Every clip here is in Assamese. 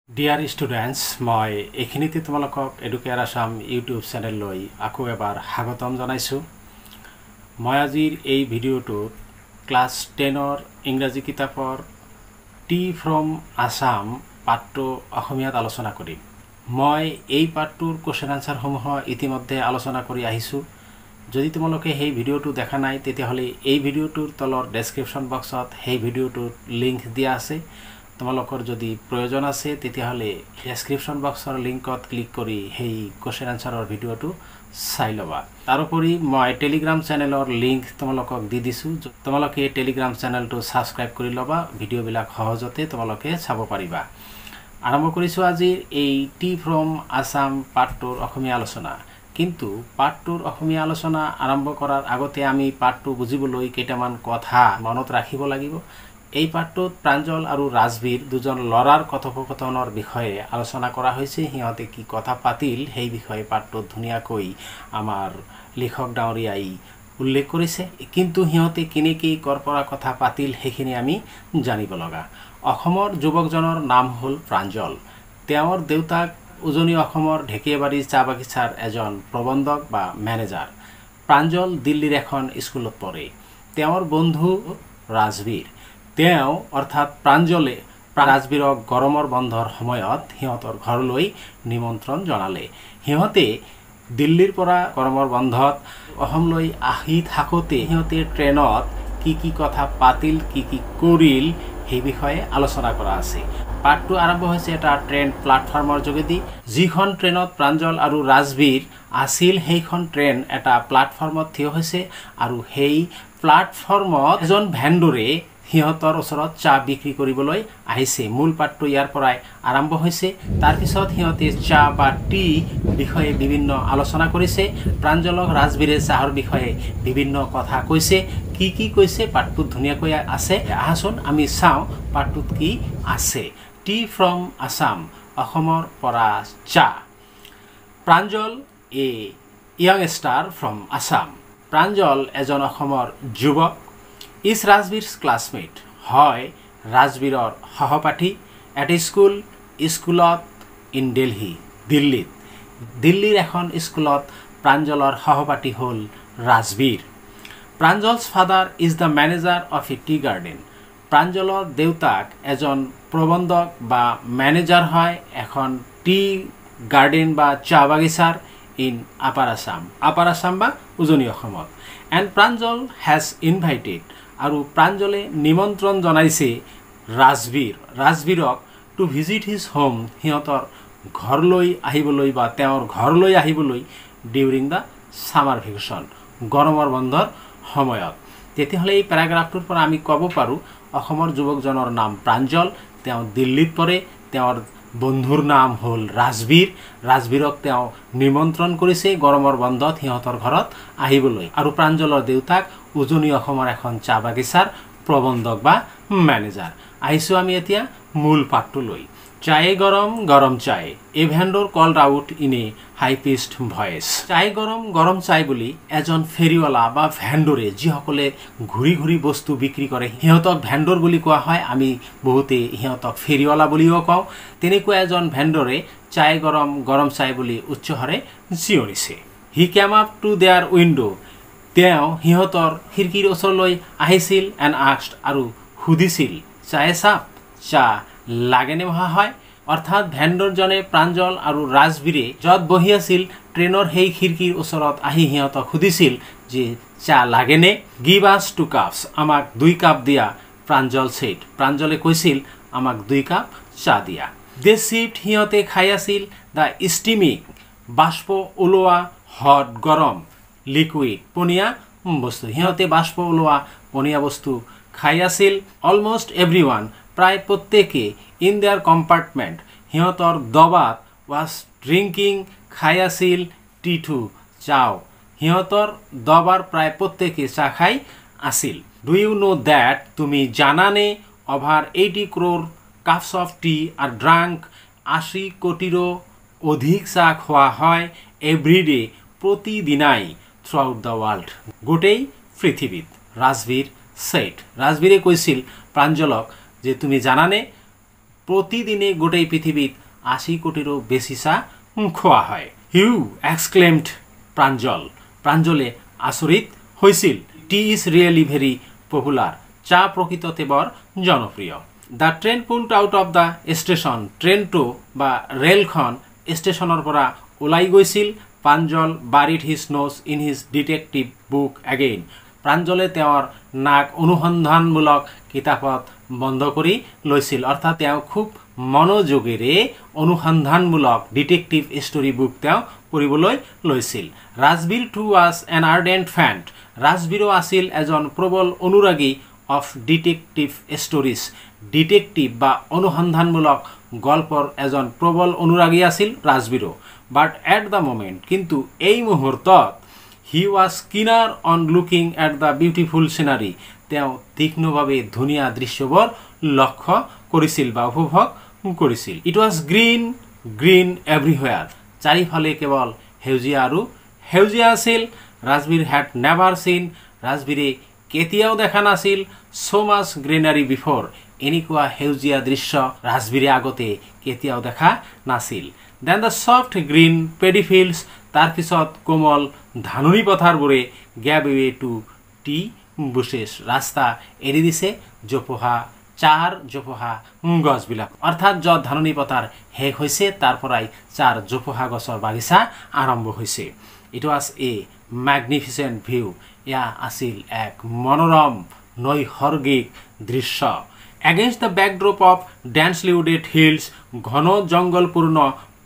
Dear students, মই এইখিনিতে তোমালোকক এডুকেয়াৰ আসাম ইউটিউব চেনেল লৈ আকৌ এবাৰ স্বাগতম জনাইছো। মই আজিৰ এই ভিডিঅ'টোত ক্লাছ 10ৰ ইংৰাজী কিতাপৰ টি ফ্ৰম আসাম পাঠটো অসমীয়াত আলোচনা কৰিম। মই এই পাঠটোৰ কোৱেশ্চন আনসাৰ সমূহ ইতিমধ্যে আলোচনা কৰি আহিছো। যদি তোমালোকে এই ভিডিঅ'টো দেখা নাই তেতিয়াহ'লে এই ভিডিঅ'টোৰ তলৰ ডেসক্ৰিপশন বক্সত এই ভিডিঅ'টোৰ লিংক দিয়া আছে। তোমালোকৰ যদি প্ৰয়োজন আছে তেতিয়াহ'লে ডেসক্ৰিপশন বক্সৰ লিংকত ক্লিক কৰি এই কোৱেশ্চন আনসাৰৰ ভিডিঅ'টো চাই ল'বা। তাৰোপৰি মই টেলিগ্ৰাম চেনেলৰ লিংক তোমালোকক দি দিছো। তোমালোকে টেলিগ্ৰাম চেনেলটো সাবস্ক্ৰাইব কৰি ল'বা, ভিডিঅ'বিলাক সহজতে তোমালোকে চাব পাৰিবা। আৰম্ভ কৰিছো আজি এই টি ফ্ৰম আসাম পাঠটোৰ অসমীয়া আলোচনা। কিন্তু পাঠটোৰ অসমীয়া আলোচনা আৰম্ভ কৰাৰ আগতে আমি পাঠটো বুজিবলৈ কেইটামান কথা মনত ৰাখিব লাগিব। এই পাঠটোত প্ৰাঞ্জল আৰু ৰাজবীৰ দুজন লৰাৰ কথোপকথনৰ বিষয়ে আলোচনা কৰা হৈছে। হিহঁতে কি কথা পাতিল সেই বিষয়ে পাঠটোত ধুনীয়াকৈ আমাৰ লেখক ডাঙৰীয়াই উল্লেখ কৰিছে। কিন্তু হিহঁতে কেনেকৈ কৰপৰা কথা পাতিল সেইখিনি আমি জানিব লগা। অসমৰ যুৱকজনৰ নাম হ'ল প্ৰাঞ্জল। তেওঁৰ দেউতাক উজনি অসমৰ ঢেকিয়াবাৰী চাহ বাগিচাৰ এজন প্ৰবন্ধক বা মেনেজাৰ। প্ৰাঞ্জল দিল্লীৰ এখন স্কুলত পঢ়ে। তেওঁৰ বন্ধু ৰাজবীৰ। তেওঁ অৰ্থাৎ প্ৰাঞ্জলে ৰাজবীৰক গৰমৰ বন্ধৰ সময়ত সিহঁতৰ ঘৰলৈ নিমন্ত্ৰণ জনালে। সিহঁতে দিল্লীৰ পৰা গৰমৰ বন্ধত অসমলৈ আহি থাকোঁতে সিহঁতে ট্ৰেইনত কি কথা পাতিল, কি কৰিল সেই বিষয়ে আলোচনা কৰা আছে। পাঠটো আৰম্ভ হৈছে এটা ট্ৰেইন প্লাটফৰ্মৰ যোগেদি। যিখন ট্ৰেইনত প্ৰাঞ্জল আৰু ৰাজবীৰ আছিল সেইখন ট্ৰেইন এটা প্লাটফৰ্মত থিয় হৈছে আৰু সেই প্লাটফৰ্মত এজন ভেণ্ডৰে সিহঁতৰ ওচৰত চাহ বিক্ৰী কৰিবলৈ আহিছে। মূল পাঠটো ইয়াৰ পৰাই আৰম্ভ হৈছে। তাৰপিছত সিহঁতে চাহ বা টি বিষয়ে বিভিন্ন আলোচনা কৰিছে। প্ৰাঞ্জলক ৰাজবীৰে চাহৰ বিষয়ে বিভিন্ন কথা কৈছে। কি কৈছে পাঠটোত ধুনীয়াকৈ আছে। আহাচোন আমি চাওঁ পাঠটোত কি আছে। টি ফ্ৰম আসাম, অসমৰ পৰা চাহ। Pranjal a young star from Assam. Pranjal এজন অসমৰ যুৱক। ইজ ৰাজবীৰ's ক্লাছমেট, হয় ৰাজবীৰৰ সহপাঠী। এট স্কুলত ইন দিল্লী, দিল্লীৰ এখন স্কুলত প্ৰাঞ্জলৰ সহপাঠী হ'ল Rajbir. Pranjal's father is the manager of a tea garden. প্ৰাঞ্জলৰ দেউতাক এজন প্ৰবন্ধক বা মেনেজাৰ হয় এখন টি গাৰ্ডেন বা চাহ বাগিচাৰ ইন আপাৰ আসাম বা উজনি অসমত। এণ্ড প্ৰাঞ্জল হেজ ইনভাইটেড, আৰু প্ৰাঞ্জলে নিমন্ত্ৰণ জনাইছে ৰাজবীৰক টু ভিজিট হিজ হোম, সিহঁতৰ ঘৰলৈ আহিবলৈ বা তেওঁৰ ঘৰলৈ আহিবলৈ ডিউৰিং দ্য ছামাৰ ভেকেশ্যন, গৰমৰ বন্ধৰ সময়ত। তেতিয়াহ'লে এই পেৰাগ্ৰাফটোৰ পৰা আমি ক'ব পাৰোঁ অসমৰ যুৱকজনৰ নাম প্ৰাঞ্জল, তেওঁ দিল্লীত পঢ়ে। তেওঁৰ বন্ধুৰ নাম হ'ল ৰাজবীৰক তেওঁ নিমন্ত্ৰণ কৰিছে গৰমৰ বন্ধত সিহঁতৰ ঘৰত আহিবলৈ। আৰু প্ৰাঞ্জলৰ দেউতাক উজনি অসমৰ এখন চাহ বাগিচাৰ প্ৰবন্ধক বা মেনেজাৰ। আহিছোঁ আমি এতিয়া মূল পাঠটো লৈ। চায়ে গৰম চায়, a vendor called out in a high pitched voice. চায়ে গৰম চায় বুলি এজন ফেৰীৱালা বা ভেণ্ডৰে, যিসকলে ঘূৰি বস্তু বিক্ৰী কৰে সিহঁতক ভেণ্ডৰ বুলি কোৱা হয়। আমি বহুতে সিহঁতক ফেৰীৱালা বুলিও কওঁ। তেনেকুৱা এজন ভেণ্ডৰে চায়ে গৰম চায় বুলি উচ্চস্বৰে চিঞৰিছে। He came up to their window', তেওঁ সিহঁতৰ খিৰিকীৰ ওচৰলৈ আহিছিল। এণ্ড আস্কড, আৰু সুধিছিল, চায়ে চাপ, চাহ লাগেনে মহাশয়। অৰ্থাৎ ভেণ্ডৰজনে প্ৰাঞ্জল আৰু ৰাজবীৰে য'ত বহি আছিল ট্ৰেইনৰ সেই খিৰিকীৰ ওচৰত আহি সিহঁতক সুধিছিল যে চাহ লাগেনে। গিভ আছ 2 কাপছ, আমাক 2 কাপ দিয়া। প্ৰাঞ্জল ছেইড, প্ৰাঞ্জলে কৈছিল আমাক 2 কাপ চাহ দিয়া। দে চিপড, সিহঁতে খাই আছিল। দ্য ষ্টিমিং, বাষ্প ওলোৱা, হট গৰম, লিকুইড পনীয়া বস্তু, সিহঁতে বাষ্প ওলোৱা পনীয়া বস্তু খাই আছিল। অলমষ্ট এভৰিৱান, প্ৰায় প্ৰত্যেকে। ইন দেয়াৰ কম্পাৰ্টমেণ্ট, সিহঁতৰ ডবাত। ৱাজ ড্ৰিংকিং, খাই আছিল। টি টু, চাহ, সিহঁতৰ ডবাৰ প্ৰায় প্ৰত্যেকে চাহ খাই আছিল। ডু ইউ নো ডেট, তুমি জানানে। Over 80 crore cups of T R drunk, 80 কোটিৰো অধিক চাহ খোৱা হয়। এভৰিডে, প্ৰতিদিনাই। থ্ৰু আউট দ্য ৱৰ্ল্ড, গোটেই পৃথিৱীত। ৰাজবীৰ ছেইড, ৰাজবীৰে কৈছিল প্ৰাঞ্জলক যে তুমি জানানে প্ৰতিদিনে গোটেই পৃথিবীত 80 কোটিৰও বেশি চা খোৱা হয়। Hugh exclaimed Pranjal. প্ৰাঞ্জলে আচৰিত হৈছিল। Tea is really very popular. চা প্ৰকৃততে বৰ জনপ্ৰিয়। The train pulled out of the station. ট্ৰেইনটো বা ৰেলখন ষ্টেচনৰ পৰা ওলাই গৈছিল। Pranjal buried his nose in his detective book again. প্ৰাঞ্জলে তেওঁৰ নাক অনুসন্ধানমূলক কিতাপত বন্ধ কৰি লৈছিল। অৰ্থাৎ তেওঁ খুব মনোযোগেৰে অনুসন্ধানমূলক ডিটেক্টিভ ষ্টৰী বুক তেওঁ পঢ়িবলৈ লৈছিল। Rajbir too was an ardent fan. ৰাজবীৰো আছিল এজন প্ৰবল অনুৰাগী অফ ডিটেক্টিভ ষ্টৰিজ। ডিটেক্টিভ বা অনুসন্ধানমূলক গল্পৰ এজন প্ৰবল অনুৰাগী আছিল ৰাজবীৰো। বাট এট দ্য মোমেণ্ট, কিন্তু এই মুহূৰ্তত he was keener on looking at the beautiful scenery. তেওঁ তীক্ষ্ণভাৱে ধুনীয়া দৃশ্যবোৰ লক্ষ্য কৰিছিল বা উপভোগ কৰিছিল। It was green green everywhere. চাৰিওফালে কেৱল সেউজীয়া আৰু সেউজীয়া আছিল। ৰাজবীৰ হেড নেভাৰ চিন। ৰাজবীৰে কেতিয়াও দেখা নাছিল so much গ্ৰীনাৰী বিফৰ। এনেকুৱা সেউজীয়া দৃশ্য ৰাজবীৰে আগতে কেতিয়াও দেখা নাছিল। Then the soft green paddy fields. তাৰপিছত কোমল ধাননি পথাৰবোৰে gave way to tea bushes. ৰাস্তা এৰি দিছে জোপোহা চাৰ জোপোহা গছবিলাক। অৰ্থাৎ য'ত ধাননি পথাৰ শেষ হৈছে তাৰ পৰাই চাৰ জোপোহা গছৰ বাগিচা আৰম্ভ হৈছে। It was a magnificent view. এয়া আছিল এক মনোৰম নৈসৰ্গিক দৃশ্য। Against the backdrop of densely wooded hills. ঘন জংঘলপূৰ্ণ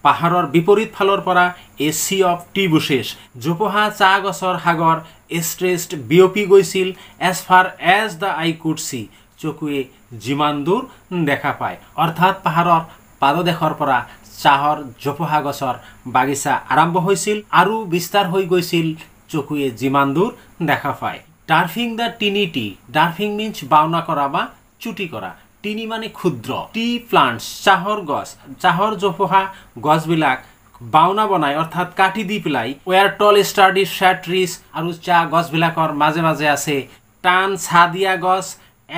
পাহাৰৰ বিপৰীত ফালৰ পৰা a sea of tea bushes. জোপোহা চাহ গছৰ সাগৰ ষ্ট্ৰেচড বিয়পি গৈছিল। As far as the eye could see. চকুৱে যিমান দূৰ দেখা পায়। অৰ্থাৎ পাহাৰৰ পাদদেশৰ পৰা চাহৰ জোপোহা গছৰ বাগিচা আৰম্ভ হৈছিল আৰু বিস্তাৰ হৈ গৈছিল চকুৱে যিমান দূৰ দেখা পায়। ডাৰ্ফিং দ্য টিনি টি। ডাৰ্ফিং মিন্স বাওনা কৰা বা চুটি কৰা। টিনি মানে ক্ষুদ্ৰ। টি প্লান্টছ চাহৰ গছ। চাহৰ জোপোহা গছবিলাক বাওনা বনাই অৰ্থাৎ কাটি দি পেলাই ৱেয়াৰ টল ষ্টাৰ্ডি শ্যাড ট্ৰিজ। আৰু চাহ গছবিলাকৰ মাজে মাজে আছে টান ছাঁ দিয়া গছ।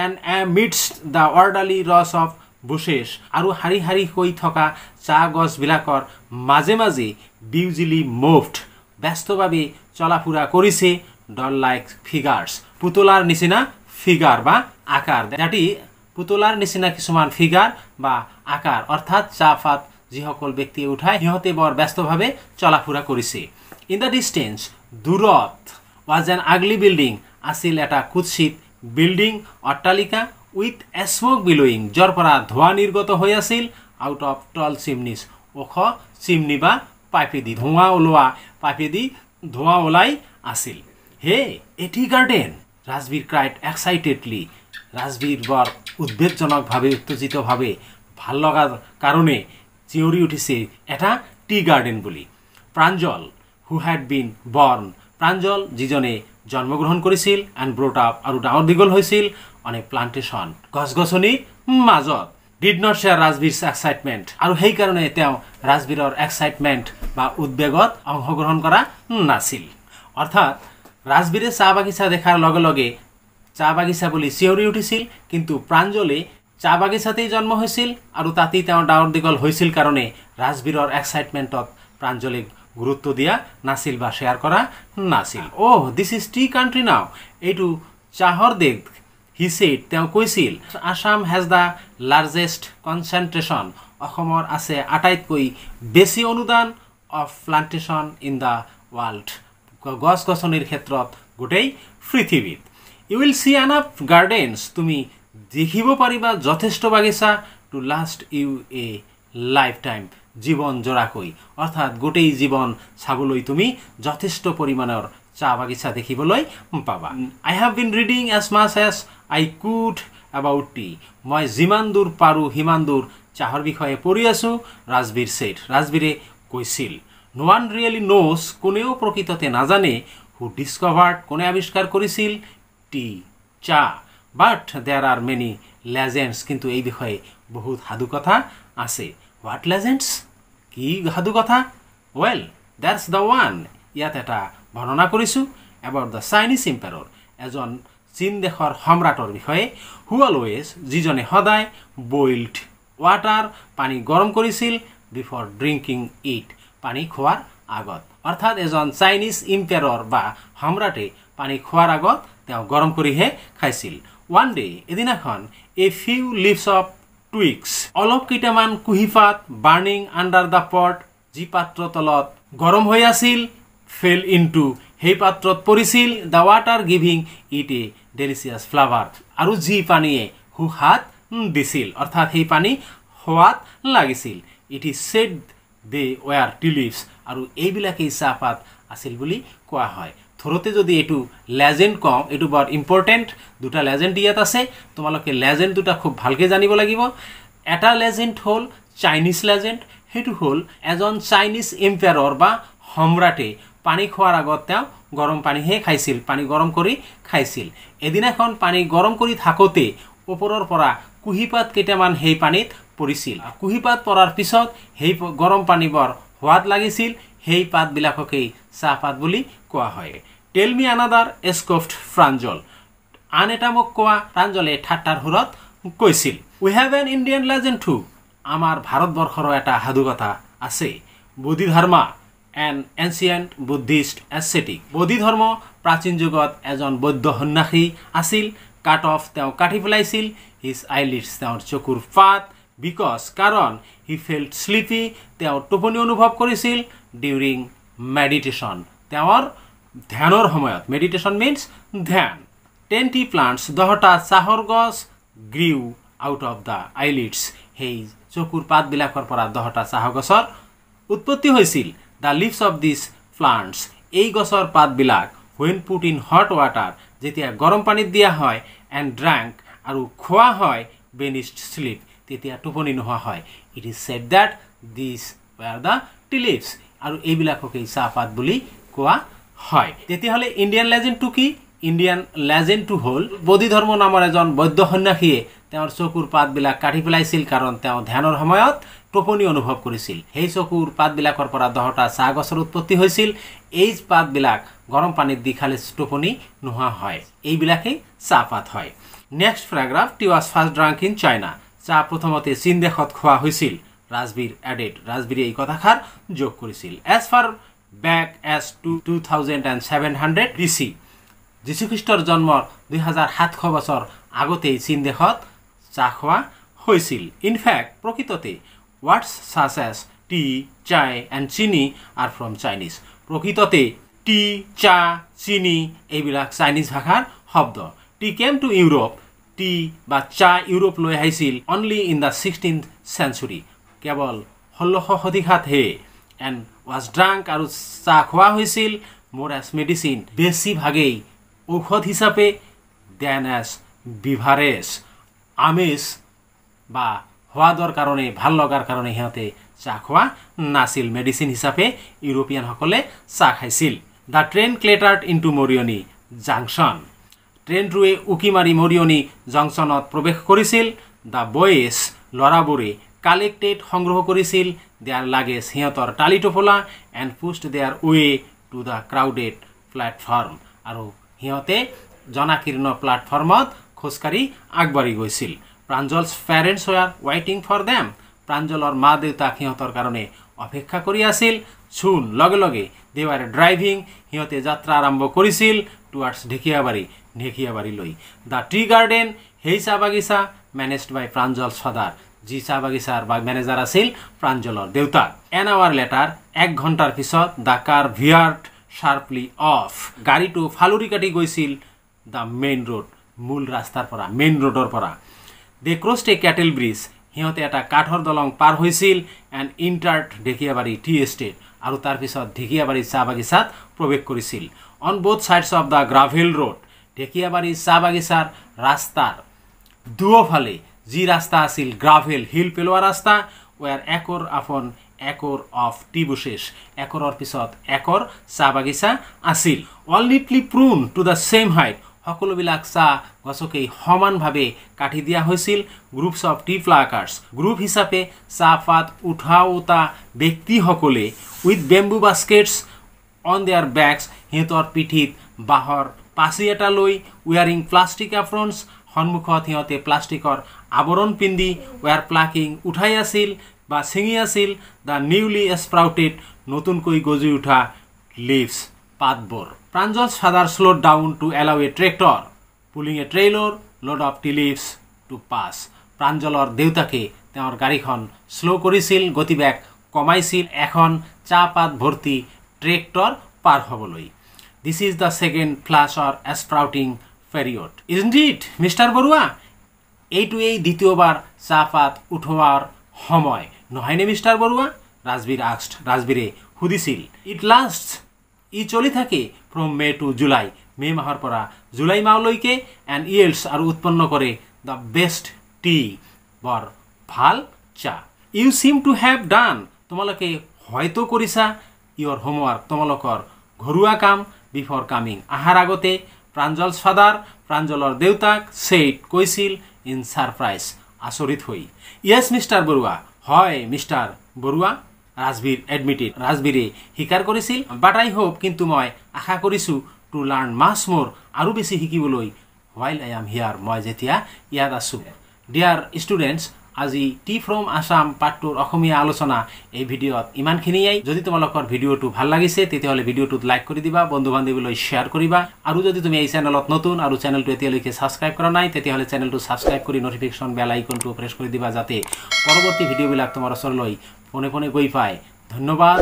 And amidst the orderly rows of bushes. আৰু শাৰী শাৰী হৈ থকা চাহ গছবিলাকৰ মাজে মাজে বিউজিলি মুভড ব্যস্তভাৱে চলা ফুৰা কৰিছে ডল লাইক ফিগাৰ্ছ। পুতলাৰ নিচিনা ফিগাৰ বা আকাৰ। যাটি পুতলাৰ নিচিনা কিছুমান ফিগাৰ বা আকাৰ। অৰ্থাৎ চাহপাত যিসকল ব্যক্তিয়ে উঠায় সিহঁতে বৰ ব্যস্তভাৱে চলা ফুৰা কৰিছে। ইন দ্য ডিষ্টেন্স দূৰত ৱাজ এন আগলি বিল্ডিং। আছিল এটা কুৎসিত বিল্ডিং অট্টালিকা উইথ স্মক বিলোয়িং। য'ৰ পৰা ধোঁৱা নিৰ্গত হৈ আছিল আউট অফ টল চিমনিজ। ওখ চিমনি বা পাইপেদি ধোঁৱা ওলোৱা পাইপেদি ধোঁৱা ওলাই আছিল। হে এটি garden. Rajbir cried excitedly. Rajbir বৰ উদ্বেগজনকভাৱে উত্তেজিতভাৱে ভাল লগাৰ কাৰণে চিঞৰি উঠিছে এটা টি গাৰ্ডেন বুলি। প্ৰাঞ্জল হু হেড বিন বৰ্ণ। প্ৰাঞ্জল যিজনে জন্মগ্ৰহণ কৰিছিল এণ্ড ব্ৰট আপ আৰু ডাঙৰ দীঘল হৈছিল অন এ প্লান্টেশ্যন গছ গছনিৰ মাজত। Did not share Rajbir excitement. আৰু সেইকাৰণে তেওঁ ৰাজবীৰৰ এক্সাইটমেণ্ট বা উদ্বেগত অংশগ্ৰহণ কৰা নাছিল। অৰ্থাৎ ৰাজবীৰে চাহ বাগিচা দেখাৰ লগে লগে চাহ বাগিচা বুলি চিঞৰি উঠিছিল। কিন্তু প্ৰাঞ্জলে চাহ বাগিচাতেই জন্ম হৈছিল আৰু তাতেই তেওঁ ডাঙৰ দীঘল হৈছিল কাৰণে ৰাজবীৰৰ এক্সাইটমেণ্টত প্ৰাঞ্জলে গুৰুত্ব দিয়া নাছিল বা শ্বেয়াৰ কৰা নাছিল। Oh' this is tea country now. এইটো চাহৰ দেশ হি ছেইড। তেওঁ কৈছিল Assam has the largest concentration. অসমৰ আছে আটাইতকৈ বেছি অনুদান of plantation in the world. গছ গছনিৰ ক্ষেত্ৰত গোটেই পৃথিৱীত। You will see enough gardens. তুমি দেখিব পাৰিবা যথেষ্ট বাগিচা to last you a lifetime. জীৱন জোৰাকৈ। অৰ্থাৎ গোটেই জীৱন চাবলৈ তুমি যথেষ্ট পৰিমাণৰ চাহ বাগিচা দেখিবলৈ পাবা। I have been reading as much as I could about tea. মই যিমান দূৰ পাৰোঁ সিমান দূৰ চাহৰ বিষয়ে পঢ়ি আছোঁ ৰাজবীৰ ছেইড। ৰাজবীৰে কৈছিল নো ওৱান ৰিয়েলি নোজ। কোনেও প্ৰকৃততে নাজানে হু ডিস্কভাৰ্ড কোনে আৱিষ্কাৰ কৰিছিল টি চাহ। বাট দেয়াৰ আৰ মেনি লেজেণ্ডছ। কিন্তু এই বিষয়ে বহুত সাধুকথা আছে। What legends? কি সাধুকথা? Well that's the one. ইয়াত এটা বৰ্ণনা কৰিছোঁ এবাউট দ্য চাইনিজ এম্পায়াৰৰ। এজন চীন দেশৰ সম্ৰাটৰ বিষয়ে হু অলৱেজ যিজনে সদায় বইল্ড water পানী গৰম কৰিছিল before drinking it পানী খোৱাৰ আগত অৰ্থাৎ এজন চাইনিজ ইম্পেয়াৰৰ বা সম্ৰাটে পানী খোৱাৰ আগত তেওঁ গৰম কৰিহে খাইছিল one day এদিনাখন a few leaves of twigs অলপ কেইটামান কুহিপাত burning under the pot যি পাত্ৰৰ তলত গৰম হৈ আছিল fell into সেই পাত্ৰত পৰিছিল the water giving it a delicious flavor আৰু যি পানীয়ে সুহাত দিছিল অৰ্থাৎ সেই পানী সোৱাদ লাগিছিল it is said they were tea leaves আৰু এইবিলাকেই চাহপাত আছিল বুলি কোৱা হয় থৰতে যদি এটু লেজেন্ড কম এটু বৰ ইম্পৰ্টেন্ট দুটা লেজেন্ড ইয়াত আছে তোমালোকে লেজেন্ড দুটা খুব ভালকে জানিব লাগিব এটা লেজেন্ড হল চাইনিজ লেজেন্ড হেতু হল এজন চাইনিজ এম্পায়াৰৰ বা সম্ৰাটে পানী খোৱাৰ আগত তেওঁ গৰম পানীহে খাইছিল পানী গৰম কৰি খাইছিল এদিনাখন পানী গৰম কৰি থাকোতে ওপৰৰ পৰা কুহিপাত কেইটামান হেই পানীত পৰিছিল কুহিপাত পৰাৰ পিছত হেই গৰম পানী বৰ সোৱাদ লাগিছিল হেই পাত বিলাককেই চাহপাত বুলি কোৱা হয় টেল মি আনাদাৰ স্কফট ফ্ৰাঞ্জল আন এটা মোক কোৱা ফ্ৰাঞ্জলে ঠাট্টাৰ সুৰত কৈছিল we have an Indian legend too আমাৰ ভাৰতবৰ্ষৰ এটা সাধুকথা আছে বোধিধৰ্মা an ancient Buddhist ascetic বোধি ধৰ্ম প্ৰাচীন যুগত এজন বৌদ্ধ সন্ন্যাসী আছিল কাট অফ তেওঁ কাটি পেলাইছিল his eyelids তেওঁৰ চকুৰ পাত because কাৰণ he felt sleepy তেওঁ টোপনি অনুভৱ কৰিছিল during meditation তেওঁৰ ধ্যানৰ সময়ত meditation means ধ্যান 20 plants 10টা চাহৰ গছ grew out of the eyelids সেই চকুৰ পাত বিলাকৰ পৰা 10টা চাহ গছৰ উৎপত্তি হৈছিল the leaves of these plants এই গছৰ পাত বিলাক when put in hot water যেতিয়া গৰম পানীত দিয়া হয় and drank আৰু খোৱা হয় banished sleep তেতিয়া টোপনি নোহোৱা হয় it is said that these were the tea leaves আৰু এইবিলাককেই চাহপাত বুলি কোৱা হয় তেতিয়া হলে ইন্ডিয়ান লেজেন্ড টু কি ইন্ডিয়ান লেজেন্ড টু হল বোধি ধৰ্ম নামৰ এজন বৌদ্ধ সন্ন্যাসীয়ে তেওঁৰ চকুৰ পাত বিলাক কাটি পেলাইছিল কাৰণ তেওঁ ধ্যানৰ সময়ত টোপনি অনুভৱ কৰিছিল সেই চকুৰ পাত বিলাকৰ পৰা 10টা চাহ গছৰ উৎপত্তি হৈছিল এই পাত বিলাক গৰম পানীত দি খালে টোপনি নোহোৱা হয় এইবিলাকেই চাহপাত হয় next paragraph tea was first drunk in China চাহ প্ৰথমতে চীন দেশত খোৱা হৈছিল ৰাজবীৰ এডেড ৰাজবীৰে এই কথাষাৰ যোগ কৰিছিল as far back as 2700 BC যীশুখ্ৰীষ্টৰ জন্মৰ 2700 বছৰ আগতেই চীন দেশত চাহ খোৱা হৈছিল ইন ফ্যাক্ট প্ৰকৃততে words such as tea chai and chini are from Chinese প্ৰকৃততে tea cha chini এইবিলাক চাইনিজ ভাষাৰ শব্দ tea came to Europe tea বা cha ইউৰোপ লৈ আহিছিল only in the 16th century কেৱল 1600 শতিকাত হে and was drunk আৰু চাহ খোৱা হৈছিল more as medicine বেছি ভাগেই ঔষধ হিচাপে than as beverage আমেজ বা হোৱাদৰ কাৰণে ভাল লগাৰ কাৰণে হেতে চাহ খোৱা নাছিল মেডিসিন হিচাপে ইউৰোপিয়ান সকলে চাহ খাইছিল the train clattered into Mariani junction ট্ৰেইনটোৱে উকিমাৰি মৰিয়নি জংশনত প্ৰৱেশ কৰিছিল দা বয়েজ লৰাবোৰে কালেক্টেড সংগ্ৰহ কৰিছিল দেয়াৰ লাগেজ হিয়তৰ টালি টোপলা and pushed their way to the crowded platform আৰু হিয়তে জনাকীৰ্ণ প্লেটফৰ্মত খোজকাঢ়ি আগবাঢ়ি গৈছিল Pranjal's parents were waiting for them প্ৰাঞ্জলৰ মা দেউতা হিয়তৰ কাৰণে অপেক্ষা কৰি আছিল চুন লগে লগে দে ওয়াৰ ড্ৰাইভিং হিয়তে যাত্ৰা আৰম্ভ কৰিছিল টুৱাৰ্ডছ ঢেকিয়াবাৰী লৈ দা টি গাৰ্ডেন হেই চাহ বাগিচা মেনেজড বাই প্ৰাঞ্জলছ ফাদাৰ যি চাহ বাগিচাৰ মেনেজাৰ আছিল প্ৰাঞ্জলৰ দেউতা এন আৱাৰ লেটাৰ 1 ঘণ্টাৰ পিছত দা কাৰ ভিয়াৰ্ড শাৰ্পলি অফ গাড়ীটো ফালুৰি কাটি গৈছিল দা মেইন ৰোড মূল ৰাস্তাৰ পৰা মেইন ৰোডৰ পৰা they crossed a cattle bridge হিয়তে এটা কাঠৰ দলং পাৰ হৈছিল and entered Dhekiabari tea estate আৰু তাৰ পিছত ঢেকিয়াবাৰী চাহ বাগিচাত প্ৰৱেশ কৰিছিল on both sides of the gravel road Dhekiabari চাহ বাগিচাৰ ৰাস্তাৰ দুয়োফালে যি ৰাস্তা আছিল গ্ৰাভেল হিল পেলোৱা ৰাস্তা ওয়াৰ একৰ আপন একৰ অফ টি বুশেছ একৰৰ পিছত একৰ চাহ বাগিচা আছিল all neatly prune to the same height সকলোবিলাক চাহ গছকেই সমানভাৱে কাটি দিয়া হৈছিল গ্ৰুপছ অফ টি প্লাকাৰ্ছ গ্ৰুপ হিচাপে চাহপাত উঠাওতা ব্যক্তিসকলে উইথ বেম্বু বাস্কেটছ অন দেয়াৰ বেকছ সিহঁতৰ পিঠিত বাঁহৰ পাচি এটা লৈ উয়াৰিং প্লাষ্টিক এপ্ৰনছ সন্মুখত সিহঁতে প্লাষ্টিকৰ আৱৰণ পিন্ধি ৱেৰ প্লাকিং উঠাই আছিল বা ছিঙি আছিল দ্য নিউলি স্প্ৰাউটেড নতুনকৈ গজি উঠা লিভছ পাতবোৰ। Pranjal's father slowed down to allow a tractor pulling a trailer load of tea leaves to pass. প্ৰাঞ্জলৰ দেউতাকে তেওঁৰ গাড়ীখন শ্ল' কৰিছিল, গতিবেগ কমাইছিল এখন চাহপাত ভৰ্তি ট্ৰেক্টৰ পাৰ হ'বলৈ। This is the second flush or sprouting period isn't it mister Barua? এইটোৱেই দ্বিতীয়বাৰ চাহপাত উঠোৱাৰ সময় নহয়নে মিষ্টাৰ বৰুৱা? ৰাজবীৰ আস্কড। ৰাজবীৰে সুধিছিল। ইট লাষ্টছ ই চলি থাকে ফ্ৰম মে টু জুলাই, মে মাহৰ পৰা জুলাই মাহলৈকে, এণ্ড ইয়েল্ডছ আৰু উৎপন্ন কৰে দ্য বেষ্ট টি বৰ ভাল চাহ। You seem to have done তোমালোকে হয়তো কৰিছা ইয়ৰ হোমৱৰ্ক তোমালোকৰ ঘৰুৱা কাম বিফৰ কামিং আহাৰ আগতে। প্ৰাঞ্জলছ ফাদাৰ প্ৰাঞ্জলৰ দেউতাক ছেইড কৈছিল ইন ছাৰপ্ৰাইজ আচৰিত হৈ। য়েছ মিষ্টাৰ বৰুৱা হয় মিষ্টাৰ বৰুৱা ৰাজবীৰ এডমিটেড। ৰাজবীৰে স্বীকাৰ কৰিছিল। বাট আই হোপ কিন্তু মই আশা কৰিছোঁ টু লাৰ্ণ মাছ মোৰ আৰু বেছি শিকিবলৈ হোৱাইল আই এম হিয়াৰ মই যেতিয়া ইয়াত আছোঁ। ডিয়াৰ ষ্টুডেণ্টছ আজি টি ফ্ৰম আছাম পাৰ্ট 2ৰ অসমীয়া আলোচনা এই ভিডিঅ'ত ইমানখিনিয়েই। যদি তোমালোকৰ ভিডিঅ'টো ভাল লাগিছে তেতিয়াহ'লে ভিডিঅ'টোত লাইক কৰি দিবা, বন্ধু বান্ধৱীলৈ শ্বেয়াৰ কৰিবা, আৰু যদি তুমি এই চেনেলত নতুন আৰু চেনেলটো এতিয়ালৈকে ছাবস্ক্ৰাইব কৰা নাই তেতিয়াহ'লে চেনেলটো ছাবস্ক্ৰাইব কৰি নটিফিকেশ্যন বেল আইকনটো প্ৰেছ কৰি দিবা যাতে পৰৱৰ্তী ভিডিঅ'বিলাক তোমাৰ ওচৰলৈ পোনে পোনে গৈ পায়। ধন্যবাদ।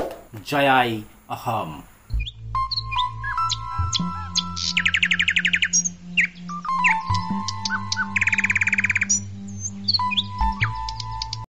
জয় আই অসম।